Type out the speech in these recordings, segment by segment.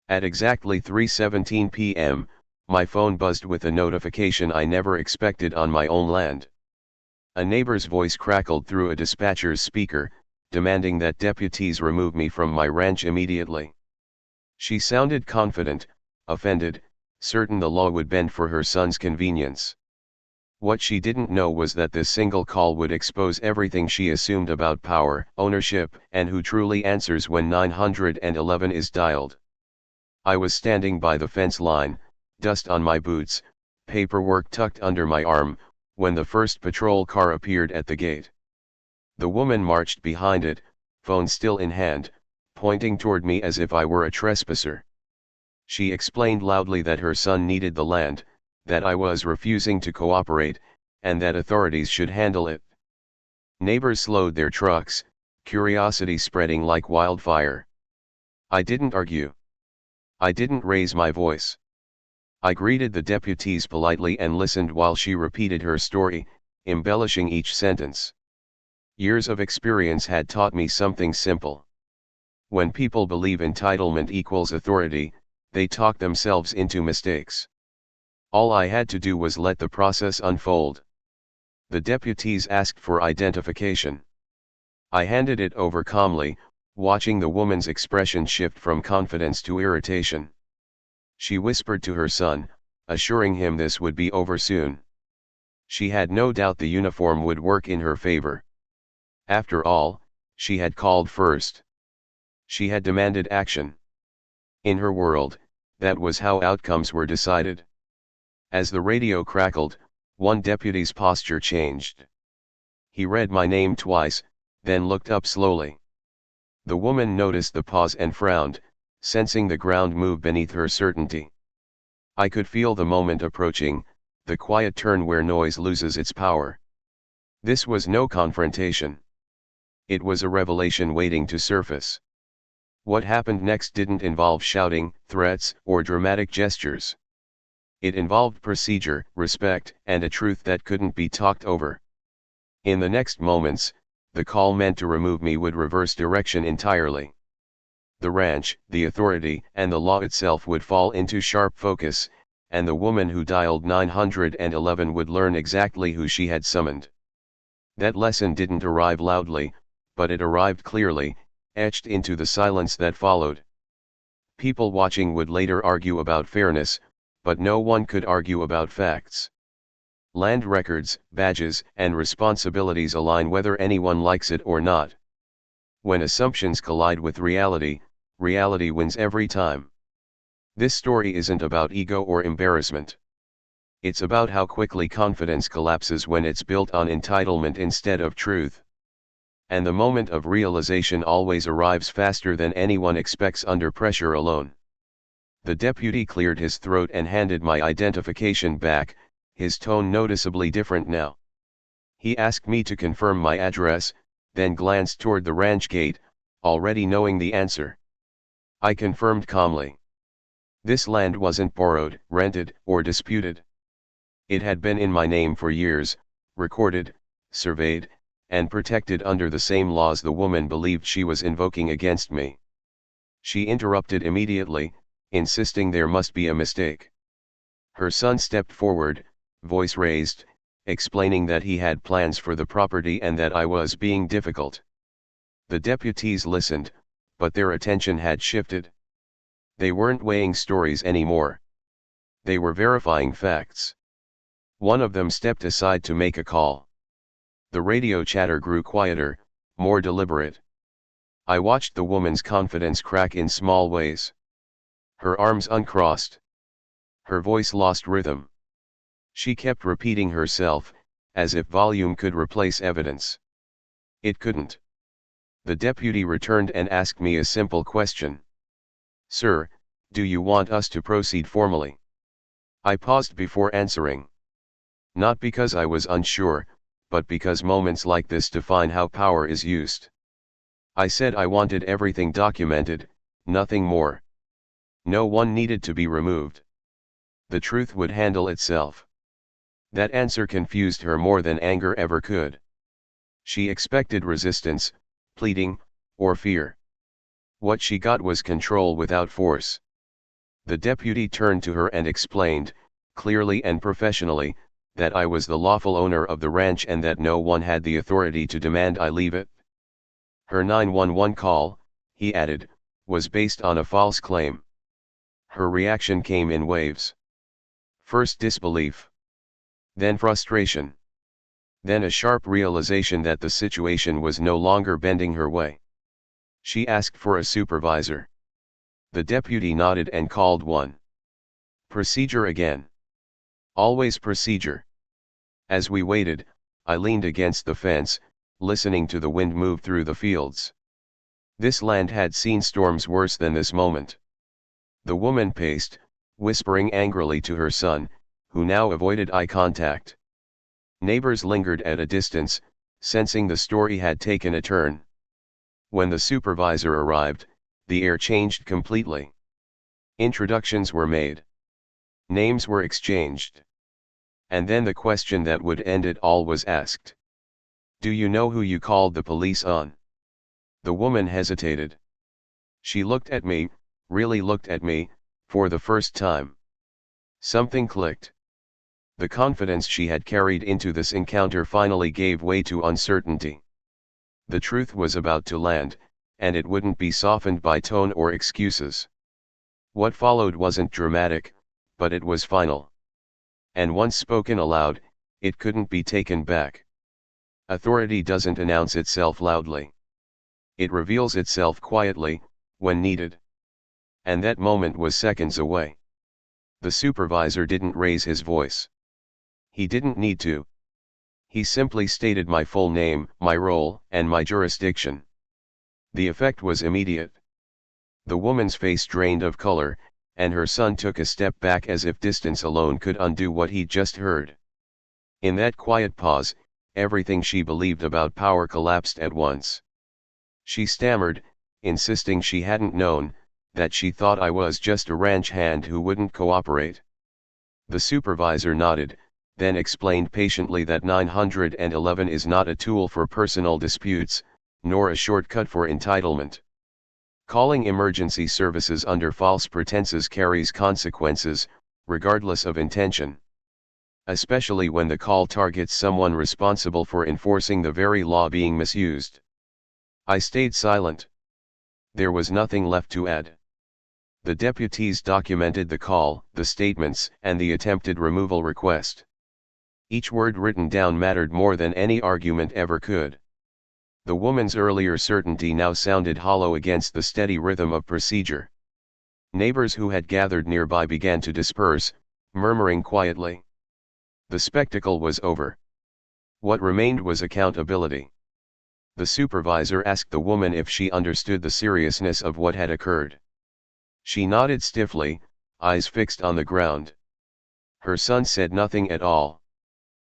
At exactly 3:17 p.m., my phone buzzed with a notification I never expected on my own land. A neighbor's voice crackled through a dispatcher's speaker, demanding that deputies remove me from my ranch immediately. She sounded confident, offended, certain the law would bend for her son's convenience. What she didn't know was that this single call would expose everything she assumed about power, ownership, and who truly answers when 911 is dialed. I was standing by the fence line, dust on my boots, paperwork tucked under my arm, when the first patrol car appeared at the gate. The woman marched behind it, phone still in hand, pointing toward me as if I were a trespasser. She explained loudly that her son needed the land, that I was refusing to cooperate, and that authorities should handle it. Neighbors slowed their trucks, curiosity spreading like wildfire. I didn't argue. I didn't raise my voice. I greeted the deputies politely and listened while she repeated her story, embellishing each sentence. Years of experience had taught me something simple. When people believe entitlement equals authority, they talk themselves into mistakes. All I had to do was let the process unfold. The deputies asked for identification. I handed it over calmly, watching the woman's expression shift from confidence to irritation. She whispered to her son, assuring him this would be over soon. She had no doubt the uniform would work in her favor. After all, she had called first. She had demanded action. In her world, that was how outcomes were decided. As the radio crackled, one deputy's posture changed. He read my name twice, then looked up slowly. The woman noticed the pause and frowned, sensing the ground move beneath her certainty. I could feel the moment approaching, the quiet turn where noise loses its power. This was no confrontation. It was a revelation waiting to surface. What happened next didn't involve shouting, threats, or dramatic gestures. It involved procedure, respect, and a truth that couldn't be talked over. In the next moments, the call meant to remove me would reverse direction entirely. The ranch, the authority, and the law itself would fall into sharp focus, and the woman who dialed 911 would learn exactly who she had summoned. That lesson didn't arrive loudly, but it arrived clearly, etched into the silence that followed. People watching would later argue about fairness, but no one could argue about facts. Land records, badges, and responsibilities align whether anyone likes it or not. When assumptions collide with reality, reality wins every time. This story isn't about ego or embarrassment. It's about how quickly confidence collapses when it's built on entitlement instead of truth. And the moment of realization always arrives faster than anyone expects under pressure alone. The deputy cleared his throat and handed my identification back, his tone noticeably different now. He asked me to confirm my address, then glanced toward the ranch gate, already knowing the answer. I confirmed calmly. This land wasn't borrowed, rented, or disputed. It had been in my name for years, recorded, surveyed, and protected under the same laws the woman believed she was invoking against me. She interrupted immediately, insisting there must be a mistake. Her son stepped forward, voice raised, explaining that he had plans for the property and that I was being difficult. The deputies listened, but their attention had shifted. They weren't weighing stories anymore. They were verifying facts. One of them stepped aside to make a call. The radio chatter grew quieter, more deliberate. I watched the woman's confidence crack in small ways. Her arms uncrossed. Her voice lost rhythm. She kept repeating herself, as if volume could replace evidence. It couldn't. The deputy returned and asked me a simple question. "Sir, do you want us to proceed formally?" I paused before answering. Not because I was unsure, but because moments like this define how power is used. I said I wanted everything documented, nothing more. No one needed to be removed. The truth would handle itself. That answer confused her more than anger ever could. She expected resistance, pleading, or fear. What she got was control without force. The deputy turned to her and explained, clearly and professionally, that I was the lawful owner of the ranch and that no one had the authority to demand I leave it. Her 911 call, he added, was based on a false claim. Her reaction came in waves. First disbelief. Then frustration. Then a sharp realization that the situation was no longer bending her way. She asked for a supervisor. The deputy nodded and called one. Procedure again. Always procedure. As we waited, I leaned against the fence, listening to the wind move through the fields. This land had seen storms worse than this moment. The woman paced, whispering angrily to her son, who now avoided eye contact. Neighbors lingered at a distance, sensing the story had taken a turn. When the supervisor arrived, the air changed completely. Introductions were made. Names were exchanged. And then the question that would end it all was asked. Do you know who you called the police on? The woman hesitated. She looked at me, really looked at me, for the first time. Something clicked. The confidence she had carried into this encounter finally gave way to uncertainty. The truth was about to land, and it wouldn't be softened by tone or excuses. What followed wasn't dramatic, but it was final. And once spoken aloud, it couldn't be taken back. Authority doesn't announce itself loudly. It reveals itself quietly, when needed. And that moment was seconds away. The supervisor didn't raise his voice. He didn't need to. He simply stated my full name, my role, and my jurisdiction. The effect was immediate. The woman's face drained of color, and her son took a step back as if distance alone could undo what he'd just heard. In that quiet pause, everything she believed about power collapsed at once. She stammered, insisting she hadn't known, that she thought I was just a ranch hand who wouldn't cooperate. The supervisor nodded, then explained patiently that 911 is not a tool for personal disputes, nor a shortcut for entitlement. Calling emergency services under false pretenses carries consequences, regardless of intention. Especially when the call targets someone responsible for enforcing the very law being misused. I stayed silent. There was nothing left to add. The deputies documented the call, the statements, and the attempted removal request. Each word written down mattered more than any argument ever could. The woman's earlier certainty now sounded hollow against the steady rhythm of procedure. Neighbors who had gathered nearby began to disperse, murmuring quietly. The spectacle was over. What remained was accountability. The supervisor asked the woman if she understood the seriousness of what had occurred. She nodded stiffly, eyes fixed on the ground. Her son said nothing at all.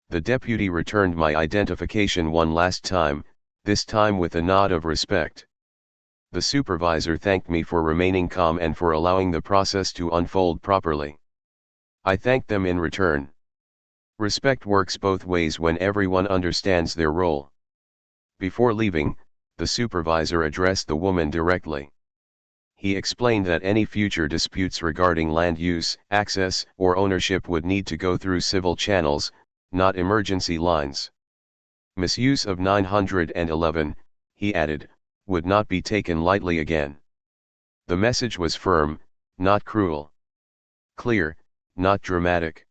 The deputy returned my identification one last time, this time with a nod of respect. The supervisor thanked me for remaining calm and for allowing the process to unfold properly. I thanked them in return. Respect works both ways when everyone understands their role. Before leaving, the supervisor addressed the woman directly. He explained that any future disputes regarding land use, access, or ownership would need to go through civil channels, not emergency lines. Misuse of 911, he added, would not be taken lightly again. The message was firm, not cruel. Clear, not dramatic.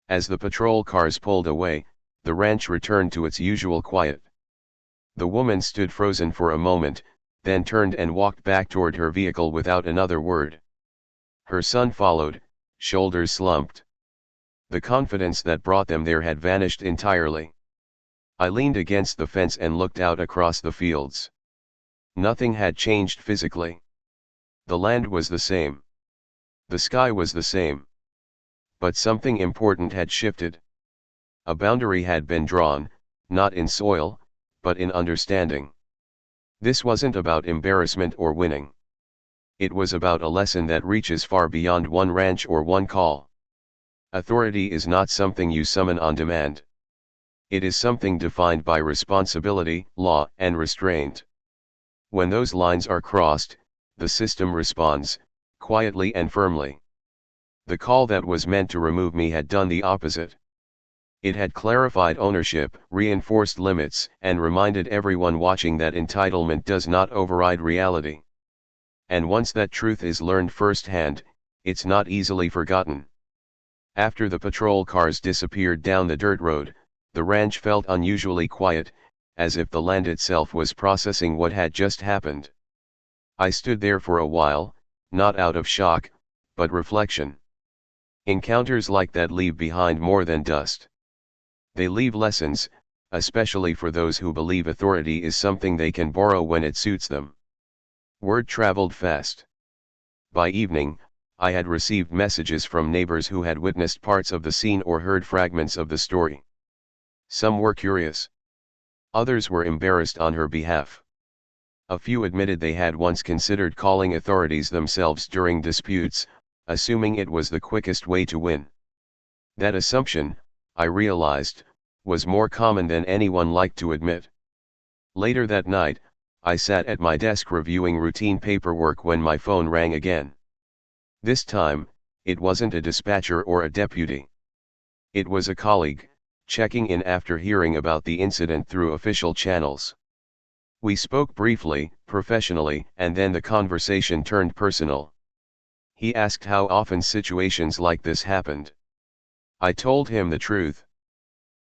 As the patrol cars pulled away, the ranch returned to its usual quiet. The woman stood frozen for a moment, then turned and walked back toward her vehicle without another word. Her son followed, shoulders slumped. The confidence that brought them there had vanished entirely. I leaned against the fence and looked out across the fields. Nothing had changed physically. The land was the same. The sky was the same. But something important had shifted. A boundary had been drawn, not in soil, but in understanding. This wasn't about embarrassment or winning. It was about a lesson that reaches far beyond one ranch or one call. Authority is not something you summon on demand. It is something defined by responsibility, law, and restraint. When those lines are crossed, the system responds, quietly and firmly. The call that was meant to remove me had done the opposite. It had clarified ownership, reinforced limits, and reminded everyone watching that entitlement does not override reality. And once that truth is learned firsthand, it's not easily forgotten. After the patrol cars disappeared down the dirt road, the ranch felt unusually quiet, as if the land itself was processing what had just happened. I stood there for a while, not out of shock, but reflection. Encounters like that leave behind more than dust. They leave lessons, especially for those who believe authority is something they can borrow when it suits them. Word traveled fast. By evening, I had received messages from neighbors who had witnessed parts of the scene or heard fragments of the story. Some were curious. Others were embarrassed on her behalf. A few admitted they had once considered calling authorities themselves during disputes, assuming it was the quickest way to win. That assumption, I realized, was more common than anyone liked to admit. Later that night, I sat at my desk reviewing routine paperwork when my phone rang again. This time, it wasn't a dispatcher or a deputy. It was a colleague, checking in after hearing about the incident through official channels. We spoke briefly, professionally, and then the conversation turned personal. He asked how often situations like this happened. I told him the truth.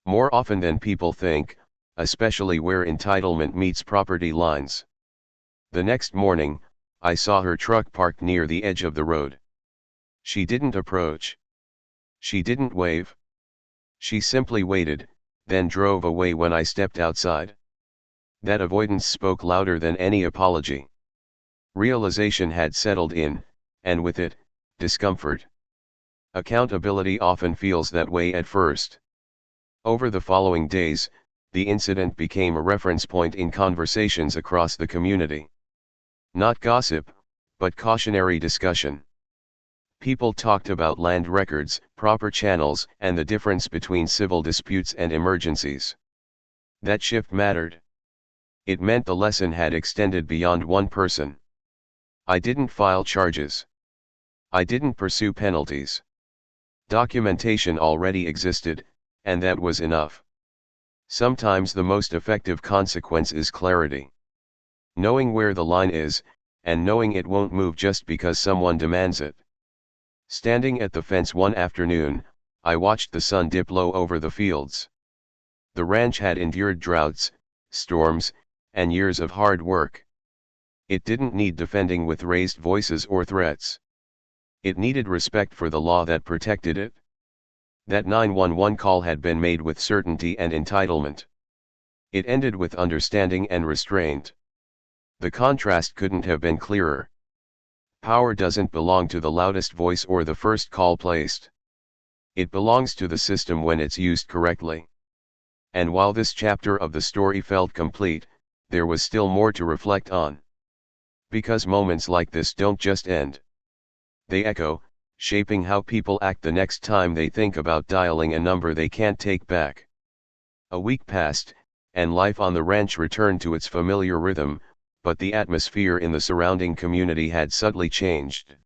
More often than people think, especially where entitlement meets property lines. The next morning, I saw her truck parked near the edge of the road. She didn't approach. She didn't wave. She simply waited, then drove away when I stepped outside. That avoidance spoke louder than any apology. Realization had settled in, and with it, discomfort. Accountability often feels that way at first. Over the following days, the incident became a reference point in conversations across the community. Not gossip, but cautionary discussion. People talked about land records, proper channels, and the difference between civil disputes and emergencies. That shift mattered. It meant the lesson had extended beyond one person. I didn't file charges. I didn't pursue penalties. Documentation already existed, and that was enough. Sometimes the most effective consequence is clarity. Knowing where the line is, and knowing it won't move just because someone demands it. Standing at the fence one afternoon, I watched the sun dip low over the fields. The ranch had endured droughts, storms, and years of hard work. It didn't need defending with raised voices or threats. It needed respect for the law that protected it. That 911 call had been made with certainty and entitlement. It ended with understanding and restraint. The contrast couldn't have been clearer. Power doesn't belong to the loudest voice or the first call placed. It belongs to the system when it's used correctly. And while this chapter of the story felt complete, there was still more to reflect on. Because moments like this don't just end. They echo, shaping how people act the next time they think about dialing a number they can't take back. A week passed, and life on the ranch returned to its familiar rhythm, but the atmosphere in the surrounding community had subtly changed.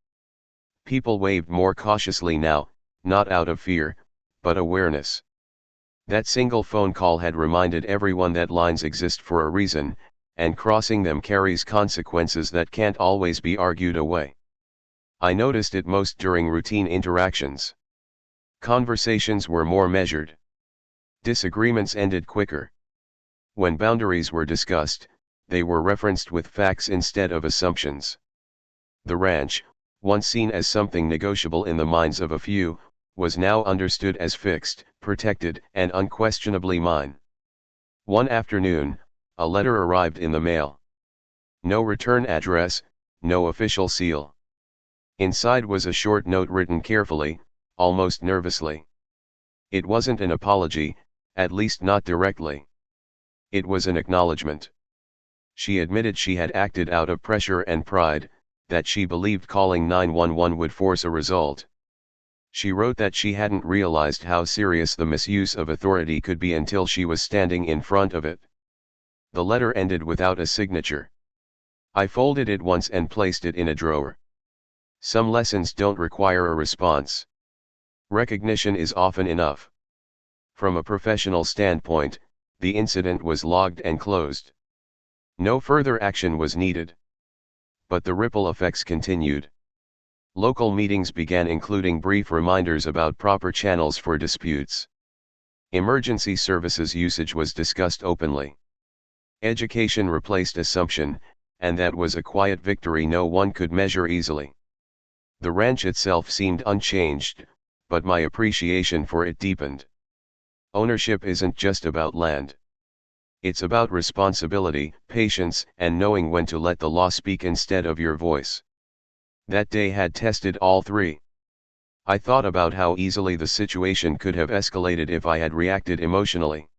People waved more cautiously now, not out of fear, but awareness. That single phone call had reminded everyone that lines exist for a reason, and crossing them carries consequences that can't always be argued away. I noticed it most during routine interactions. Conversations were more measured. Disagreements ended quicker. When boundaries were discussed, they were referenced with facts instead of assumptions. The ranch, once seen as something negotiable in the minds of a few, was now understood as fixed, protected, and unquestionably mine. One afternoon, a letter arrived in the mail. No return address, no official seal. Inside was a short note written carefully, almost nervously. It wasn't an apology, at least not directly. It was an acknowledgement. She admitted she had acted out of pressure and pride, that she believed calling 911 would force a result. She wrote that she hadn't realized how serious the misuse of authority could be until she was standing in front of it. The letter ended without a signature. I folded it once and placed it in a drawer. Some lessons don't require a response. Recognition is often enough. From a professional standpoint, the incident was logged and closed. No further action was needed. But the ripple effects continued. Local meetings began including brief reminders about proper channels for disputes. Emergency services usage was discussed openly. Education replaced assumption, and that was a quiet victory no one could measure easily. The ranch itself seemed unchanged, but my appreciation for it deepened. Ownership isn't just about land. It's about responsibility, patience, and knowing when to let the law speak instead of your voice. That day had tested all three. I thought about how easily the situation could have escalated if I had reacted emotionally.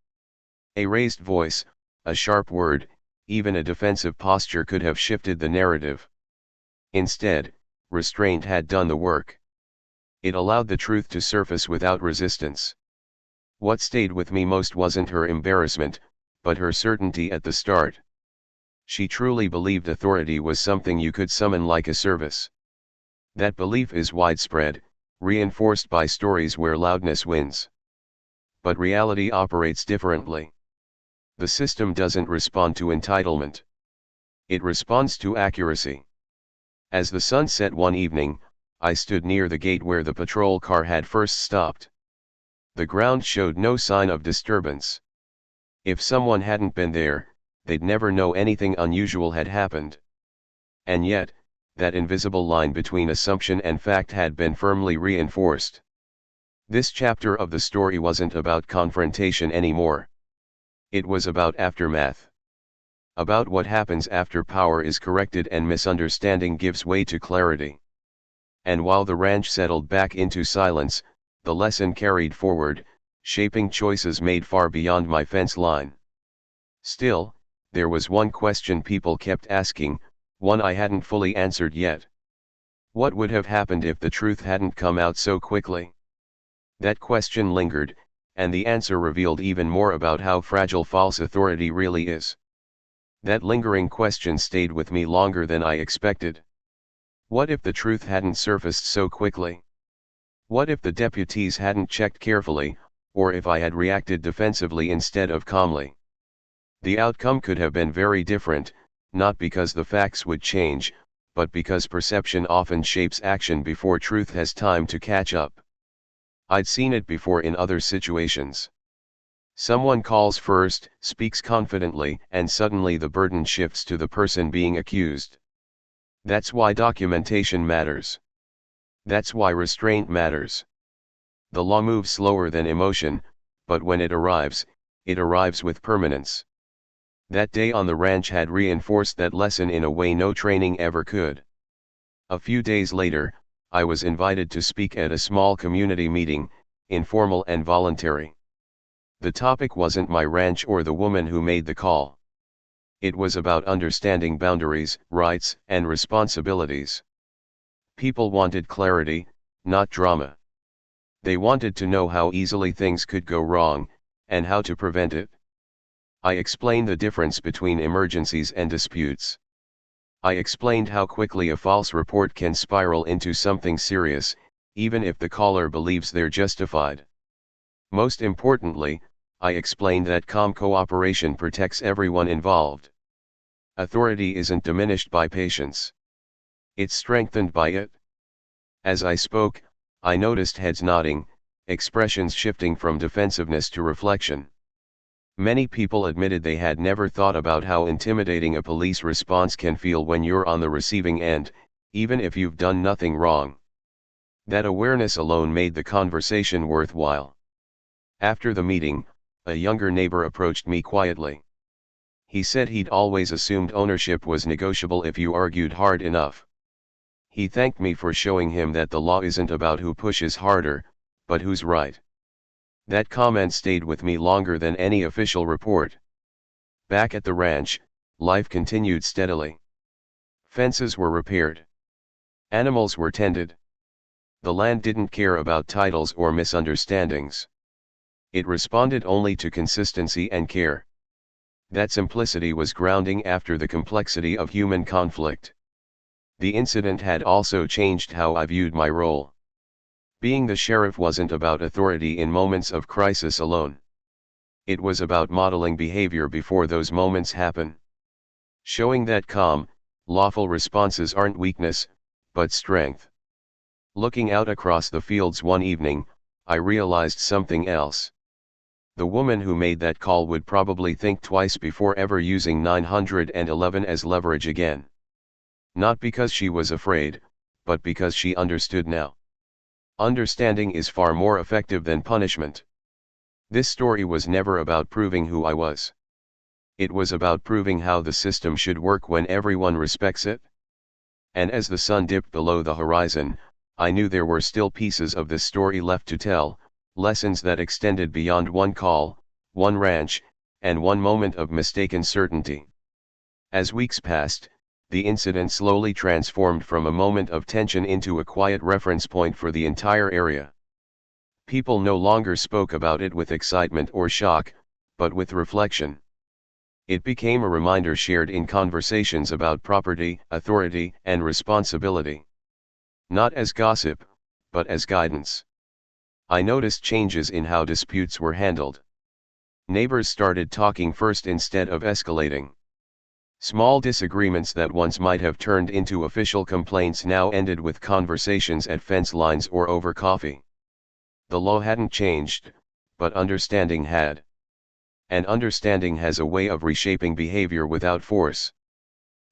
A raised voice, a sharp word, even a defensive posture could have shifted the narrative. Instead, restraint had done the work. It allowed the truth to surface without resistance. What stayed with me most wasn't her embarrassment, but her certainty at the start. She truly believed authority was something you could summon like a service. That belief is widespread, reinforced by stories where loudness wins. But reality operates differently. The system doesn't respond to entitlement. It responds to accuracy. As the sun set one evening, I stood near the gate where the patrol car had first stopped. The ground showed no sign of disturbance. If someone hadn't been there, they'd never know anything unusual had happened. And yet, that invisible line between assumption and fact had been firmly reinforced. This chapter of the story wasn't about confrontation anymore. It was about aftermath. About what happens after power is corrected and misunderstanding gives way to clarity. And while the ranch settled back into silence, the lesson carried forward, shaping choices made far beyond my fence line. Still, there was one question people kept asking, one I hadn't fully answered yet. What would have happened if the truth hadn't come out so quickly? That question lingered, and the answer revealed even more about how fragile false authority really is. That lingering question stayed with me longer than I expected. What if the truth hadn't surfaced so quickly? What if the deputies hadn't checked carefully, or if I had reacted defensively instead of calmly? The outcome could have been very different, not because the facts would change, but because perception often shapes action before truth has time to catch up. I'd seen it before in other situations. Someone calls first, speaks confidently, and suddenly the burden shifts to the person being accused. That's why documentation matters. That's why restraint matters. The law moves slower than emotion, but when it arrives with permanence. That day on the ranch had reinforced that lesson in a way no training ever could. A few days later, I was invited to speak at a small community meeting, informal and voluntary. The topic wasn't my ranch or the woman who made the call. It was about understanding boundaries, rights, and responsibilities. People wanted clarity, not drama. They wanted to know how easily things could go wrong, and how to prevent it. I explained the difference between emergencies and disputes. I explained how quickly a false report can spiral into something serious, even if the caller believes they're justified. Most importantly, I explained that calm cooperation protects everyone involved. Authority isn't diminished by patience. It's strengthened by it. As I spoke, I noticed heads nodding, expressions shifting from defensiveness to reflection. Many people admitted they had never thought about how intimidating a police response can feel when you're on the receiving end, even if you've done nothing wrong. That awareness alone made the conversation worthwhile. After the meeting, a younger neighbor approached me quietly. He said he'd always assumed ownership was negotiable if you argued hard enough. He thanked me for showing him that the law isn't about who pushes harder, but who's right. That comment stayed with me longer than any official report. Back at the ranch, life continued steadily. Fences were repaired. Animals were tended. The land didn't care about titles or misunderstandings. It responded only to consistency and care. That simplicity was grounding after the complexity of human conflict. The incident had also changed how I viewed my role. Being the sheriff wasn't about authority in moments of crisis alone. It was about modeling behavior before those moments happen. Showing that calm, lawful responses aren't weakness, but strength. Looking out across the fields one evening, I realized something else. The woman who made that call would probably think twice before ever using 911 as leverage again. Not because she was afraid, but because she understood now. Understanding is far more effective than punishment. This story was never about proving who I was. It was about proving how the system should work when everyone respects it. And as the sun dipped below the horizon, I knew there were still pieces of this story left to tell, lessons that extended beyond one call, one ranch, and one moment of mistaken certainty. As weeks passed, the incident slowly transformed from a moment of tension into a quiet reference point for the entire area. People no longer spoke about it with excitement or shock, but with reflection. It became a reminder shared in conversations about property, authority, and responsibility. Not as gossip, but as guidance. I noticed changes in how disputes were handled. Neighbors started talking first instead of escalating. Small disagreements that once might have turned into official complaints now ended with conversations at fence lines or over coffee. The law hadn't changed, but understanding had. And understanding has a way of reshaping behavior without force.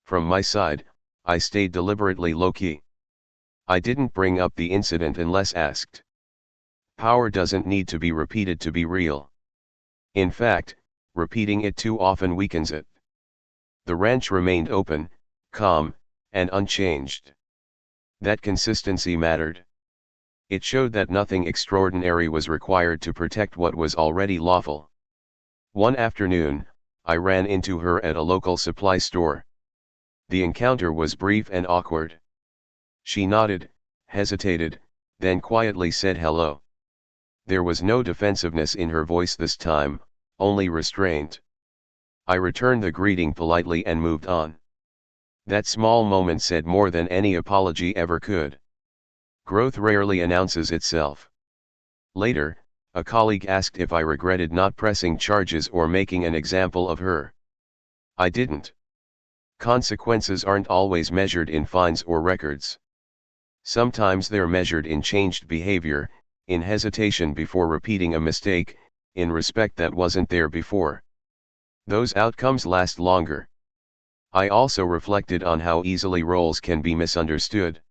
From my side, I stayed deliberately low-key. I didn't bring up the incident unless asked. Power doesn't need to be repeated to be real. In fact, repeating it too often weakens it. The ranch remained open, calm, and unchanged. That consistency mattered. It showed that nothing extraordinary was required to protect what was already lawful. One afternoon, I ran into her at a local supply store. The encounter was brief and awkward. She nodded, hesitated, then quietly said hello. There was no defensiveness in her voice this time, only restraint. I returned the greeting politely and moved on. That small moment said more than any apology ever could. Growth rarely announces itself. Later, a colleague asked if I regretted not pressing charges or making an example of her. I didn't. Consequences aren't always measured in fines or records. Sometimes they're measured in changed behavior, in hesitation before repeating a mistake, in respect that wasn't there before. Those outcomes last longer. I also reflected on how easily roles can be misunderstood.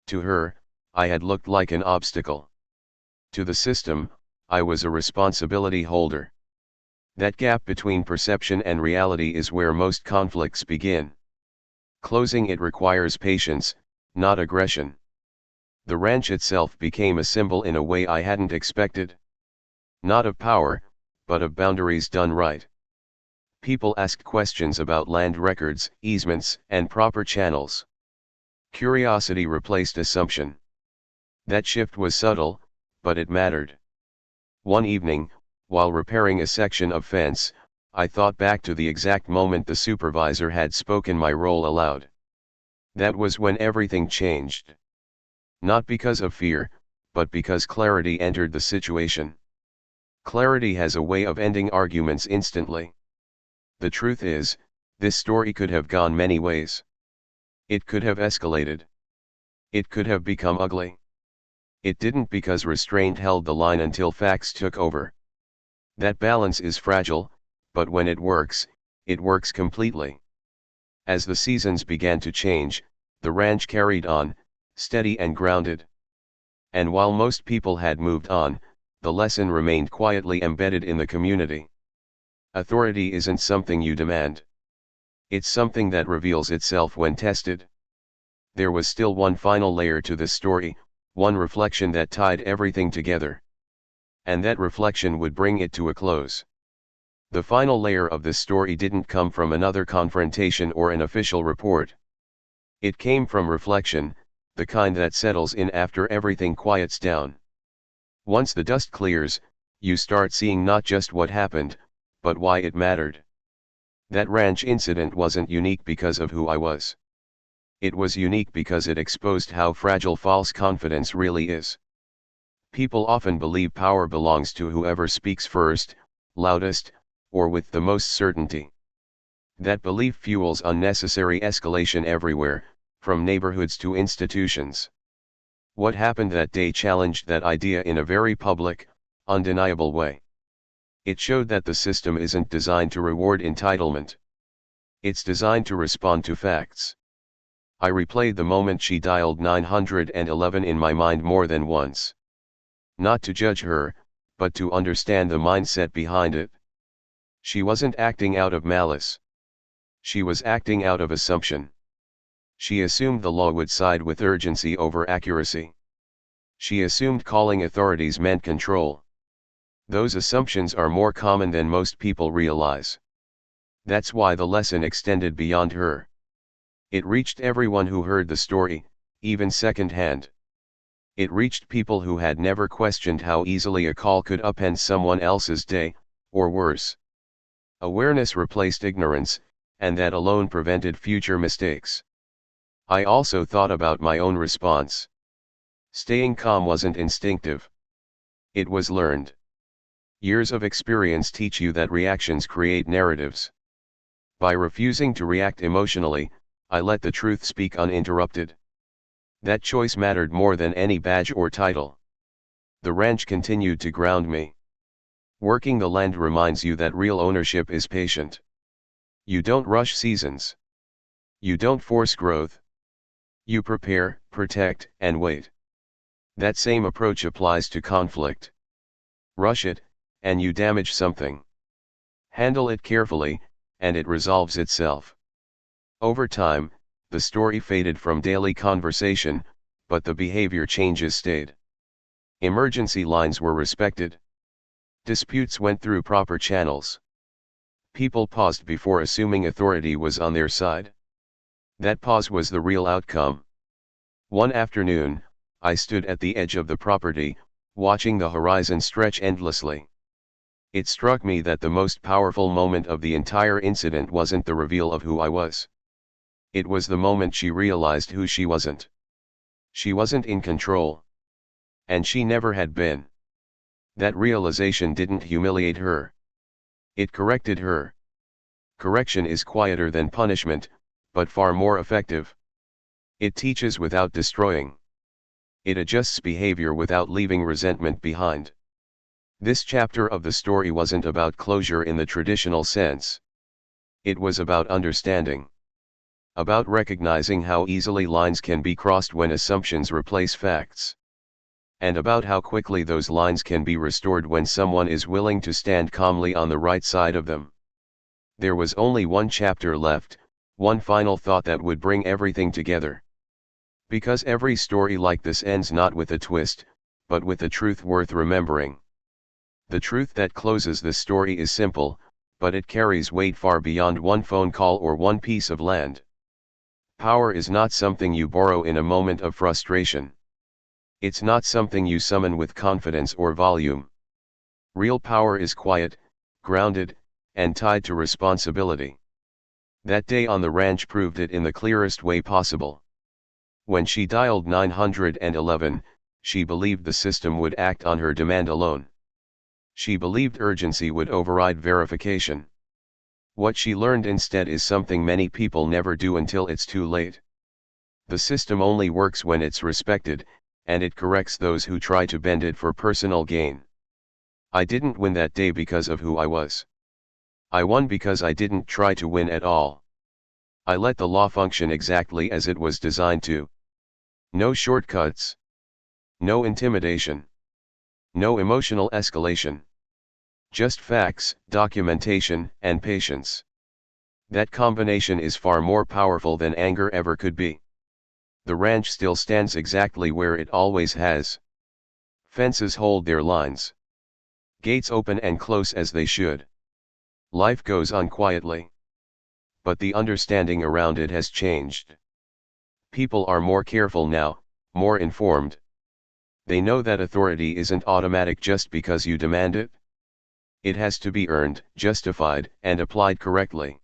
To her, I had looked like an obstacle. To the system, I was a responsibility holder. That gap between perception and reality is where most conflicts begin. Closing it requires patience, not aggression. The ranch itself became a symbol in a way I hadn't expected. Not of power, but of boundaries done right. People asked questions about land records, easements, and proper channels. Curiosity replaced assumption. That shift was subtle, but it mattered. One evening, while repairing a section of fence, I thought back to the exact moment the supervisor had spoken my role aloud. That was when everything changed. Not because of fear, but because clarity entered the situation. Clarity has a way of ending arguments instantly. The truth is, this story could have gone many ways. It could have escalated. It could have become ugly. It didn't because restraint held the line until facts took over. That balance is fragile, but when it works completely. As the seasons began to change, the ranch carried on, steady and grounded. And while most people had moved on, the lesson remained quietly embedded in the community. Authority isn't something you demand. It's something that reveals itself when tested. There was still one final layer to this story, one reflection that tied everything together. And that reflection would bring it to a close. The final layer of this story didn't come from another confrontation or an official report. It came from reflection, the kind that settles in after everything quiets down. Once the dust clears, you start seeing not just what happened, but why it mattered. That ranch incident wasn't unique because of who I was. It was unique because it exposed how fragile false confidence really is. People often believe power belongs to whoever speaks first, loudest, or with the most certainty. That belief fuels unnecessary escalation everywhere, from neighborhoods to institutions. What happened that day challenged that idea in a very public, undeniable way. It showed that the system isn't designed to reward entitlement. It's designed to respond to facts. I replayed the moment she dialed 911 in my mind more than once. Not to judge her, but to understand the mindset behind it. She wasn't acting out of malice. She was acting out of assumption. She assumed the law would side with urgency over accuracy. She assumed calling authorities meant control. Those assumptions are more common than most people realize. That's why the lesson extended beyond her. It reached everyone who heard the story, even secondhand. It reached people who had never questioned how easily a call could upend someone else's day, or worse. Awareness replaced ignorance, and that alone prevented future mistakes. I also thought about my own response. Staying calm wasn't instinctive. It was learned. Years of experience teach you that reactions create narratives. By refusing to react emotionally, I let the truth speak uninterrupted. That choice mattered more than any badge or title. The ranch continued to ground me. Working the land reminds you that real ownership is patient. You don't rush seasons. You don't force growth. You prepare, protect, and wait. That same approach applies to conflict. Rush it, and you damage something. Handle it carefully, and it resolves itself. Over time, the story faded from daily conversation, but the behavior changes stayed. Emergency lines were respected. Disputes went through proper channels. People paused before assuming authority was on their side. That pause was the real outcome. One afternoon, I stood at the edge of the property, watching the horizon stretch endlessly. It struck me that the most powerful moment of the entire incident wasn't the reveal of who I was. It was the moment she realized who she wasn't. She wasn't in control. And she never had been. That realization didn't humiliate her. It corrected her. Correction is quieter than punishment, but far more effective. It teaches without destroying. It adjusts behavior without leaving resentment behind. This chapter of the story wasn't about closure in the traditional sense. It was about understanding. About recognizing how easily lines can be crossed when assumptions replace facts. And about how quickly those lines can be restored when someone is willing to stand calmly on the right side of them. There was only one chapter left, one final thought that would bring everything together. Because every story like this ends not with a twist, but with a truth worth remembering. The truth that closes the story is simple, but it carries weight far beyond one phone call or one piece of land. Power is not something you borrow in a moment of frustration. It's not something you summon with confidence or volume. Real power is quiet, grounded, and tied to responsibility. That day on the ranch proved it in the clearest way possible. When she dialed 911, she believed the system would act on her demand alone. She believed urgency would override verification. What she learned instead is something many people never do until it's too late. The system only works when it's respected, and it corrects those who try to bend it for personal gain. I didn't win that day because of who I was. I won because I didn't try to win at all. I let the law function exactly as it was designed to. No shortcuts. No intimidation. No emotional escalation. Just facts, documentation, and patience. That combination is far more powerful than anger ever could be. The ranch still stands exactly where it always has. Fences hold their lines. Gates open and close as they should. Life goes on quietly. But the understanding around it has changed. People are more careful now, more informed. They know that authority isn't automatic just because you demand it. It has to be earned, justified, and applied correctly.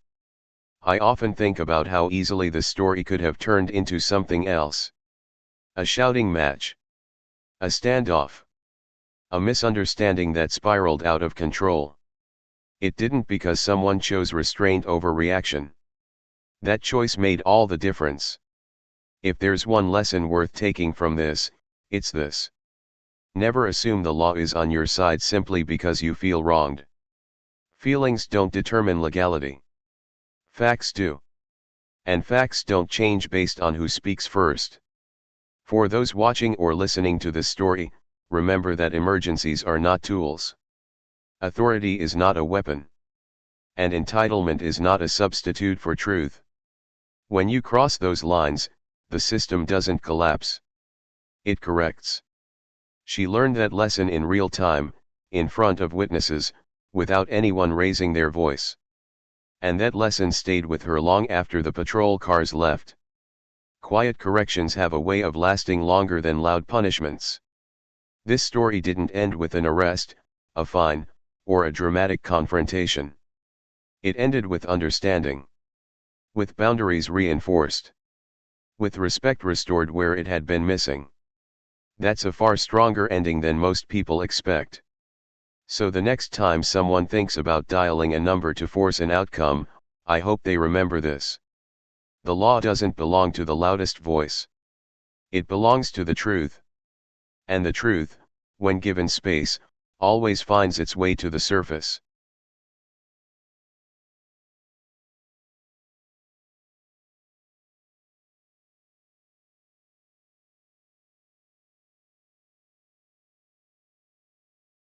I often think about how easily the story could have turned into something else. A shouting match. A standoff. A misunderstanding that spiraled out of control. It didn't because someone chose restraint over reaction. That choice made all the difference. If there's one lesson worth taking from this, it's this. Never assume the law is on your side simply because you feel wronged. Feelings don't determine legality. Facts do. And facts don't change based on who speaks first. For those watching or listening to this story, remember that emergencies are not tools. Authority is not a weapon. And entitlement is not a substitute for truth. When you cross those lines, the system doesn't collapse. It corrects. She learned that lesson in real time, in front of witnesses, without anyone raising their voice. And that lesson stayed with her long after the patrol cars left. Quiet corrections have a way of lasting longer than loud punishments. This story didn't end with an arrest, a fine, or a dramatic confrontation. It ended with understanding. With boundaries reinforced. With respect restored where it had been missing. That's a far stronger ending than most people expect. So the next time someone thinks about dialing a number to force an outcome, I hope they remember this. The law doesn't belong to the loudest voice. It belongs to the truth. And the truth, when given space, always finds its way to the surface.